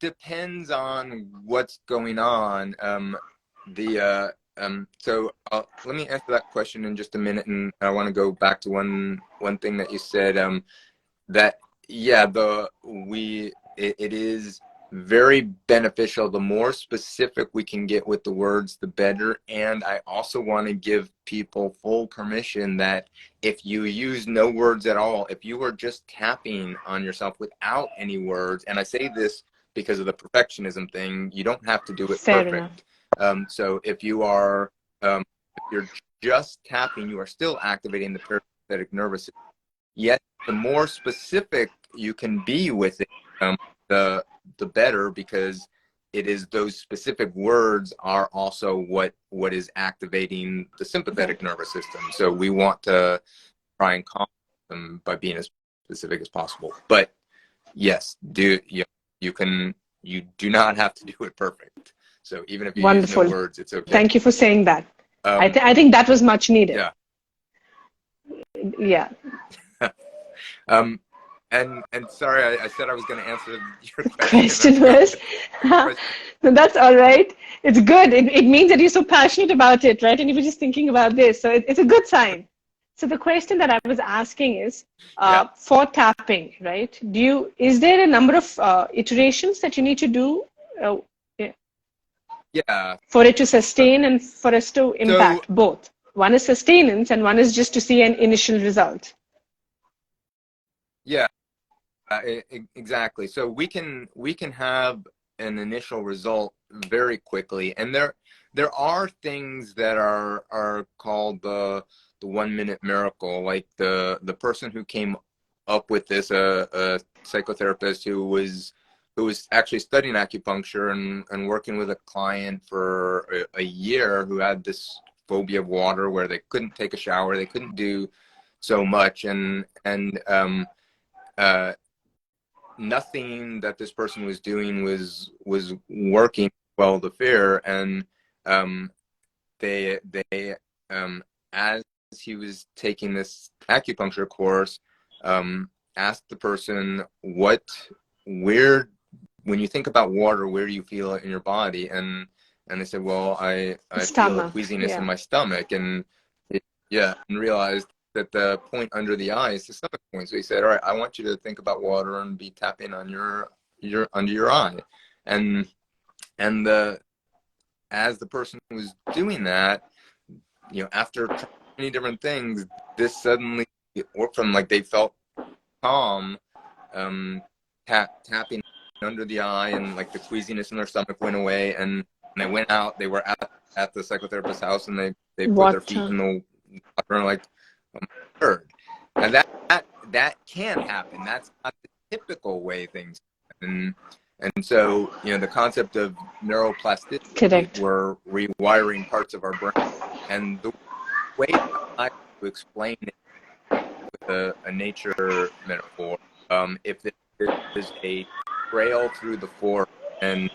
depends on what's going on. So let me answer that question in just a minute, and I want to go back to one thing that you said. That yeah, it is very beneficial. The more specific we can get with the words, the better. And I also want to give people full permission that if you use no words at all, if you are just tapping on yourself without any words, and I say this because of the perfectionism thing, you don't have to do it Fair enough. perfect. So if if you're just tapping, you are still activating the parasympathetic nervous system. Yet the more specific you can be with it, the better, because it is those specific words are also what is activating the sympathetic nervous system. So we want to try and calm them by being as specific as possible. But yes, you do not have to do it perfect. So even if you use no Wonderful. words, it's okay. Thank you for saying that. I think that was much needed. Yeah. Yeah. And sorry, I said I was going to answer your Question was, no, that's all right. It's good. It means that you're so passionate about it, right? And you were just thinking about this. So it's a good sign. So the question that I was asking is, for tapping, right? Is there a number of iterations that you need to do for it to sustain and for us to impact both? One is sustenance and one is just to see an initial result. Yeah. Exactly. So we can have an initial result very quickly, and there are things that are called the 1 minute miracle. Like the person who came up with this, a psychotherapist who was actually studying acupuncture and working with a client for a year, who had this phobia of water, where they couldn't take a shower, they couldn't do so much, and nothing that this person was doing was working well the fear. And they as he was taking this acupuncture course, asked the person, where, when you think about water, where do you feel it in your body? And they said, well, I feel a queasiness in my stomach, and and realized that the point under the eye is the stomach point. So he said, all right, I want you to think about water and be tapping on your under your eye. And as the person was doing that, after trying many different things, this suddenly worked from, like, they felt calm, tapping under the eye, and like the queasiness in their stomach went away. And they went out, they were at the psychotherapist's house, and they put their feet in the water, and like, and that can happen. That's not the typical way things happen. And so, the concept of neuroplasticity, correct, we're rewiring parts of our brain. And the way I like to explain it with a nature metaphor, if there is a trail through the forest, and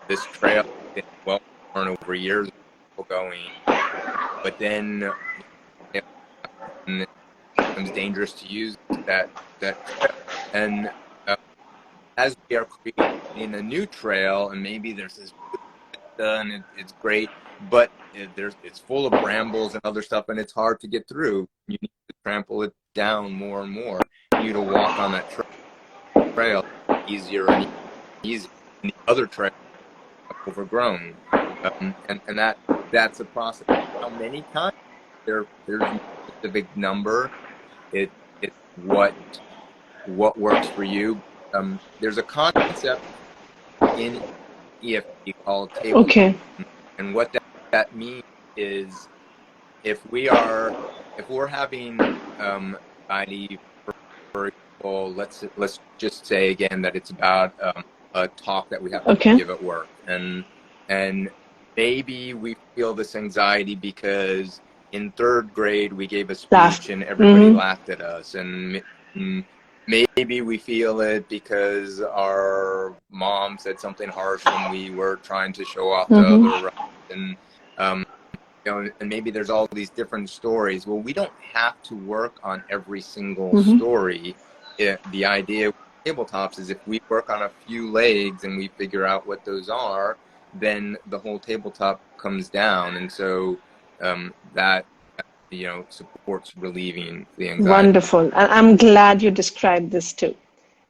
this trail is well worn over years of going, but then it becomes dangerous to use that trail. And as we are creating a new trail, and maybe there's this and it's great, but it's full of brambles and other stuff, and it's hard to get through. You need to trample it down more and more. You need to walk on that trail easier and easier. And the other trail overgrown, and that's a process. How many times? There's a specific number. It's what works for you. There's a concept in EFT called table. And what that means is, if we're having anxiety, for example, let's just say again that it's about a talk that we have to give at work, and maybe we feel this anxiety because in 3rd grade we gave a speech and everybody laughed at us, and maybe we feel it because our mom said something harsh when we were trying to show off to other, and and maybe there's all these different stories. Well, we don't have to work on every single story. The idea tabletops is if we work on a few legs and we figure out what those are, then the whole tabletop comes down. And so that, supports relieving the anxiety. Wonderful. And I'm glad you described this too,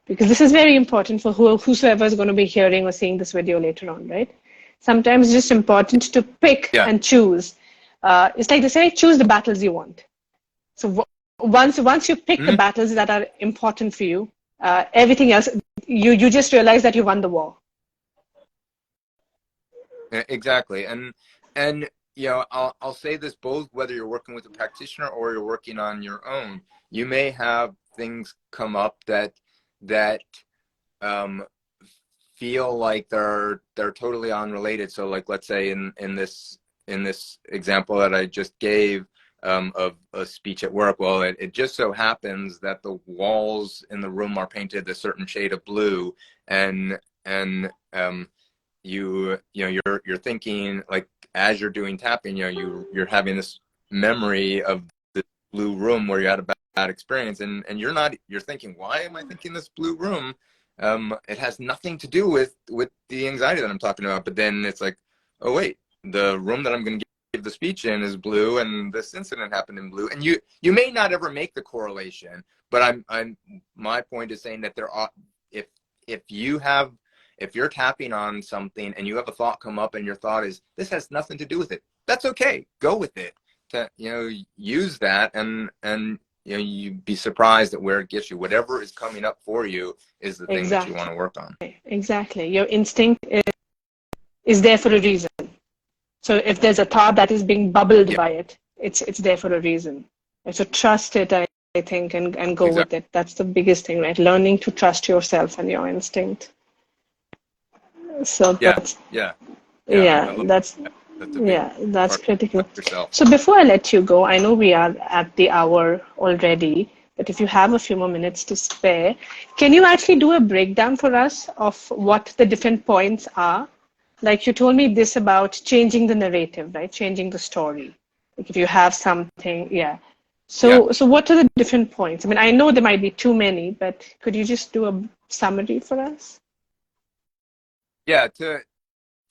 because this is very important for whosoever is going to be hearing or seeing this video later on, right? Sometimes it's just important to pick Yeah. and choose. It's like they say, choose the battles you want. So once you pick the Mm-hmm. battles that are important for you, everything else, you just realize that you won the war. Exactly. And I'll say this both whether you're working with a practitioner or you're working on your own. You may have things come up that um, feel like they're totally unrelated. So like let's say in this example that I just gave of a speech at work, well, it just so happens that the walls in the room are painted a certain shade of blue, and you're thinking, like, as you're doing tapping, you're having this memory of the blue room where you had a bad experience, and you're thinking, why am I thinking this blue room? It has nothing to do with the anxiety that I'm talking about. But then it's like, oh wait, the room that I'm going to give the speech in is blue, and this incident happened in blue. And you may not ever make the correlation, but I'm my point is saying that there are, if you have, if you're tapping on something and you have a thought come up and your thought is, this has nothing to do with it, that's okay. Go with it. To use that, and you'd be surprised at where it gets you. Whatever is coming up for you is the thing that you want Exactly. to work on. Exactly. Your instinct is there for a reason. So if there's a thought that is being bubbled Yeah, by it, it's there for a reason. So trust it, I think, and go with exactly. it. That's the biggest thing, right? Learning to trust yourself and your instinct. So Yeah, that's yeah, yeah. I yeah, love that's that. That's a big yeah, that's part of critical. yourself. So before I let you go, I know we are at the hour already, but if you have a few more minutes to spare, can you actually do a breakdown for us of what the different points are? Like you told me this about changing the narrative, right? Changing the story. Like if you have something, yeah. Yeah, So what are the different points? I mean, I know there might be too many, but could you just do a summary for us? yeah.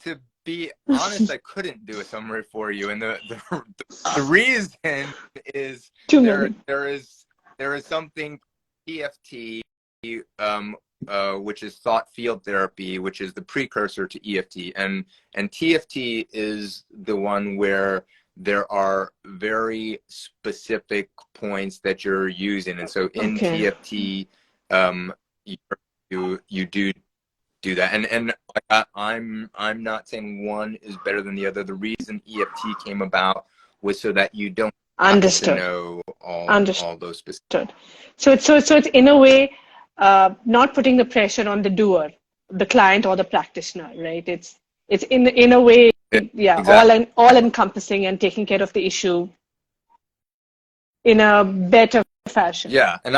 To be honest, I couldn't do a summary for you, and the reason is Too there many. there is there is something EFT, which is thought field therapy, which is the precursor to EFT, and TFT is the one where there are very specific points that you're using, and so in Okay. TFT, you you do that, and I'm not saying one is better than the other. The reason EFT came about was so that you don't have to Understood. know all those specific. Understood. So it's in a way not putting the pressure on the doer, the client or the practitioner, right? It's in a way, yeah, Exactly. all encompassing and taking care of the issue in a better fashion. Yeah, and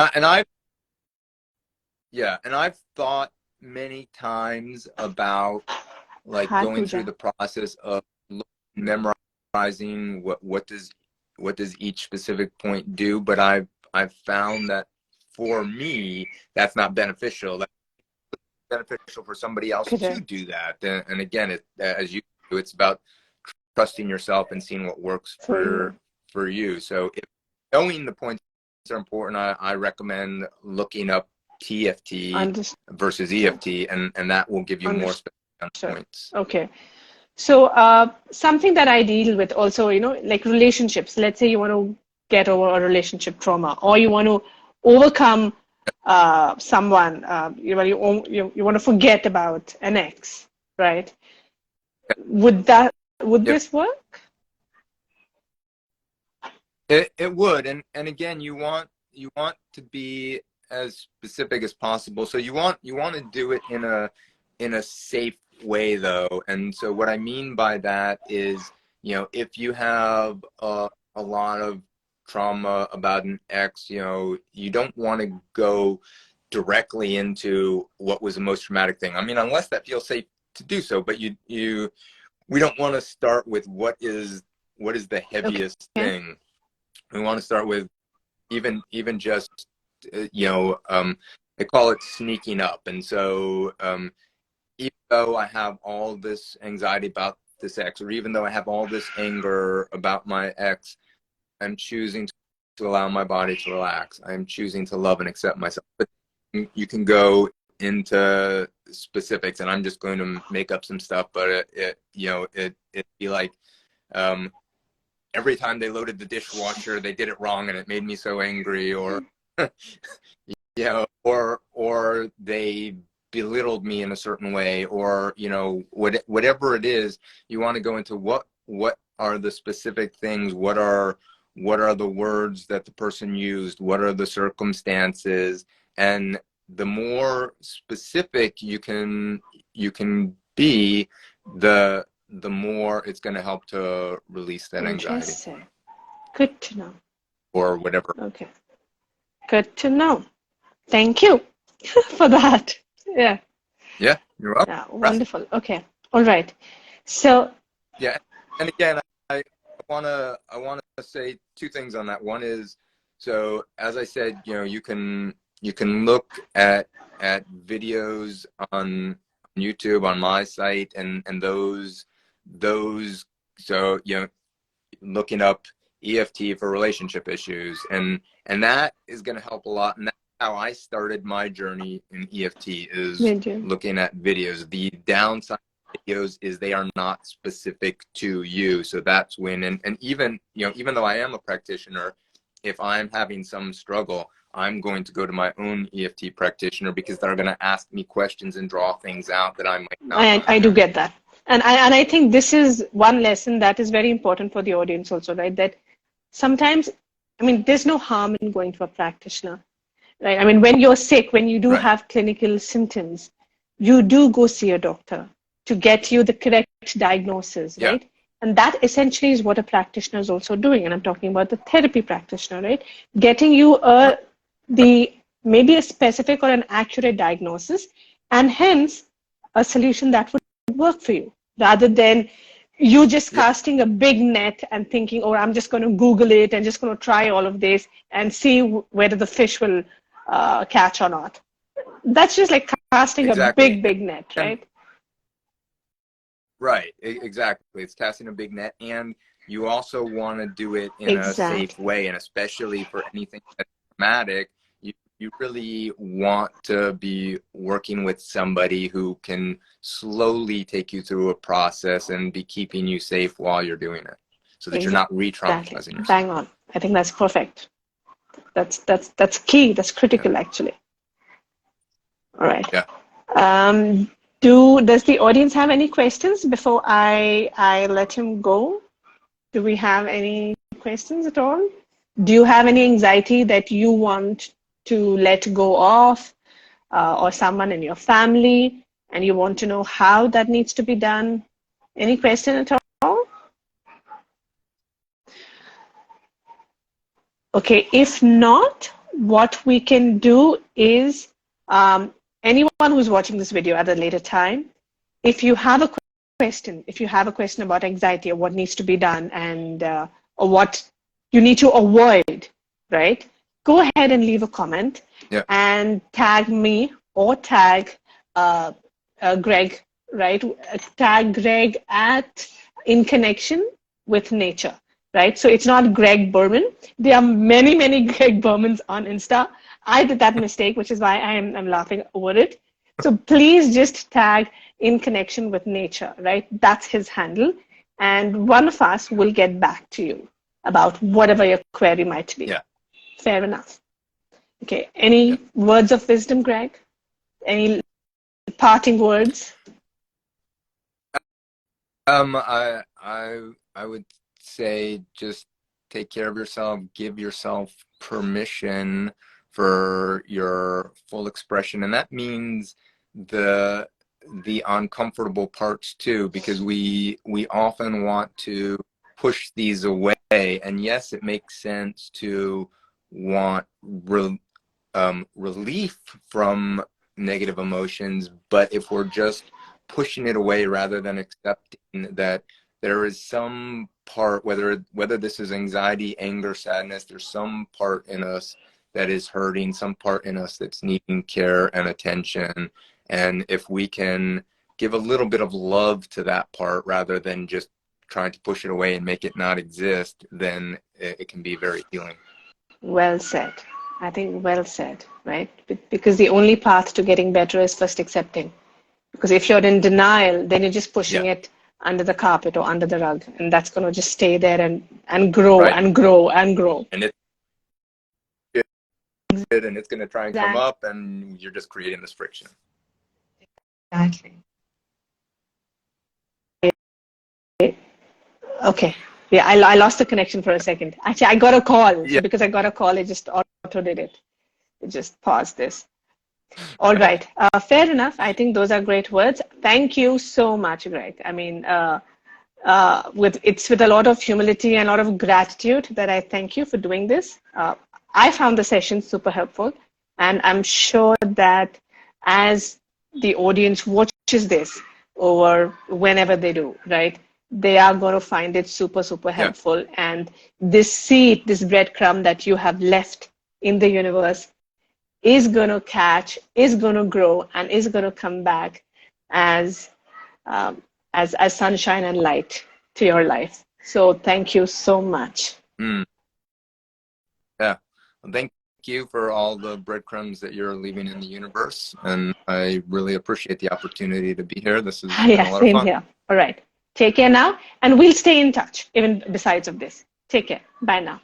I've thought many times about, like, Hi, going through Pooja. the process of memorizing what does each specific point do, but I've found that for me that's not beneficial. That's beneficial for somebody else to Correct. do that. And again, as you do, it's about trusting yourself and seeing what works For you. for you. So if knowing the points are important, I recommend looking up TFT Understood. versus EFT, and that will give you more Understood. specific points. Okay. So something that I deal with also, like relationships. Let's say you want to get over a relationship trauma, or you want to overcome someone. You want to forget about an ex, right? Would Yep. this work? It would, and again, you want to be as specific as possible. So you want to do it in a safe way, though. And so what I mean by that is, if you have a lot of trauma about an ex, you don't want to go directly into what was the most traumatic thing. I mean, unless that feels safe to do so, but we don't want to start with what is the heaviest Okay. thing. We want to start with even just uh, you know um, I call it sneaking up. And so even though I have all this anxiety about this ex, or even though I have all this anger about my ex, I'm choosing to allow my body to relax. I'm choosing to love and accept myself. But you can go into specifics, and I'm just going to make up some stuff, but it'd be like, every time they loaded the dishwasher, they did it wrong and it made me so angry, or or they belittled me in a certain way, or whatever it is. You want to go into what are the specific things, what are the words that the person used, what are the circumstances, and the more specific you can be, the more it's going to help to release that anxiety. Interesting. Good to know. Or whatever. Okay. Good to know. Thank you for that. Yeah. Yeah, you're welcome. Yeah, wonderful. Okay. All right. So yeah, and again, I wanna say two things on that. One is, so as I said, you can look at videos on YouTube, on my site, and those so looking up EFT for relationship issues, and that is going to help a lot. And that's how I started my journey in EFT, is looking at videos. The downside of videos is they are not specific to you. So that's when, and even though I am a practitioner, if I'm having some struggle, I'm going to go to my own EFT practitioner, because they're going to ask me questions and draw things out that I might not. I do get that. And I think this is one lesson that is very important for the audience also, right? That sometimes, there's no harm in going to a practitioner, right? When you're sick, when you do Right. have clinical symptoms, you do go see a doctor to get you the correct diagnosis, right? Yeah. And that essentially is what a practitioner is also doing. And I'm talking about the therapy practitioner, right? Getting you maybe a specific or an accurate diagnosis, and hence a solution that would work for you, rather than you just casting a big net and thinking, oh, I'm just going to Google it and just going to try all of this and see whether the fish will catch or not. That's just like casting a big net, right? Right, exactly. It's casting a big net, and you also want to do it in a safe way, and especially for anything that's traumatic, you really want to be working with somebody who can slowly take you through a process and be keeping you safe while you're doing it, so that you're not re-traumatizing yourself. Bang on. I think that's perfect. That's key. That's critical, actually. All right. Yeah. Does the audience have any questions before I let him go? Do we have any questions at all? Do you have any anxiety that you want to let go of, or someone in your family, and you want to know how that needs to be done? Any question at all? Okay, if not, what we can do is, anyone who's watching this video at a later time, if you have a question about anxiety, or what needs to be done, and or what you need to avoid, right? Go ahead and leave a comment and tag me or tag Gregg, right? Tag Gregg at In Connection with Nature, right? So it's not Gregg Berman. There are many Gregg Bermans on Insta. I did that mistake, which is why I'm laughing over it. So please just tag In Connection with Nature, right? That's his handle. And one of us will get back to you about whatever your query might be. Yeah. Fair enough. Okay. Any words of wisdom, Gregg? Any parting words? I would say just take care of yourself, give yourself permission for your full expression, and that means the uncomfortable parts too, because we often want to push these away. And yes, it makes sense to want relief from negative emotions, but if we're just pushing it away rather than accepting that there is some part, whether this is anxiety, anger, sadness, there's some part in us that is hurting, some part in us that's needing care and attention. And if we can give a little bit of love to that part rather than just trying to push it away and make it not exist, then it can be very healing. Well said. I think well said, right? Because the only path to getting better is first accepting. Because if you're in denial, then you're just pushing it under the carpet or under the rug, and that's going to just stay there and grow and grow and grow. And it's good, and it's going to try and come up, and you're just creating this friction. Exactly. Okay. Yeah, I lost the connection for a second. Actually, I got a call. So because I got a call, it just auto did it. It just paused this. All right. Fair enough. I think those are great words. Thank you so much, Gregg. I mean, it's with a lot of humility and a lot of gratitude that I thank you for doing this. I found the session super helpful, and I'm sure that as the audience watches this or whenever they do, right, they are going to find it super, super helpful. And this seed, this breadcrumb that you have left in the universe is going to catch, is going to grow, and is going to come back as sunshine and light to your life. So thank you so much. Yeah. Well, thank you for all the breadcrumbs that you're leaving in the universe. And I really appreciate the opportunity to be here. This has been a lot of fun. Here. All right. Take care now. And we'll stay in touch, even besides of this. Take care. Bye now.